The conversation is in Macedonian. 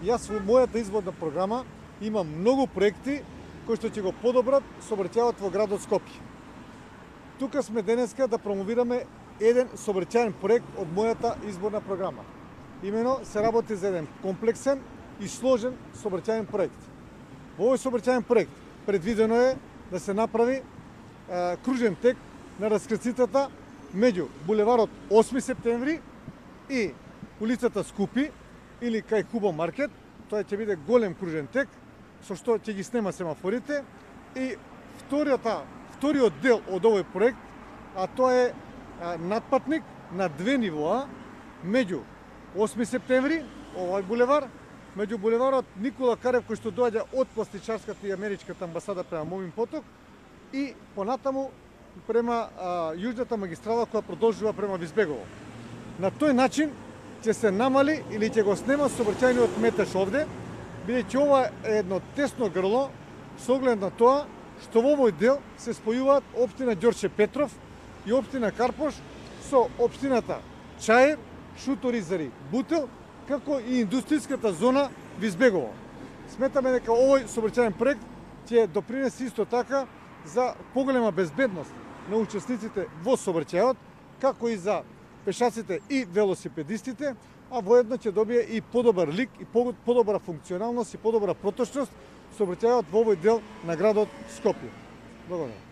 Јас во мојата изводна програма имам многу проекти кои што ќе го подобрат сообраќајот во градот Скопје. Тука сме денеска да промовираме еден сообраќајен проект од мојата изборна програма. Имено се работи за еден комплексен и сложен сообраќајен проект. Во овој сообраќајен проект предвидено е да се направи кружен тек на раскрцитата меѓу булеварот 8 септември и улицата Скупи или кај Кубо маркет. Тоа ќе биде голем кружен тек со што ќе ги снема семафорите, и вториот дел од овој проект, а тоа е надпатник на две нивоа меѓу 8 септември, овој булевар, меѓу булеварот Никола Карев кој што доаѓа од пластичарската и америчката амбасада према Момин поток и понатаму према јужната магистрала која продолжува према Визбегово. На тој начин ќе се намали или ќе го снема сообраќајниот метеж овде, бидејќи ова е едно тесно грло со оглед на тоа што во овој дел се спојуваат општина Ѓорче Петров и општина Карпош со општината Чаир, Шуторизари, Бутел, како и индустријската зона Визбегово. Сметаме дека овој сообраќајен проект ќе допринесе исто така за поголема безбедност на учесниците во сообраќајот, како и за пешаците и велосипедистите, а воедно ќе добие и подобар лик, и подобра функционалност и подобра проточност сообраќајот во овој дел на градот Скопје. Благодарам.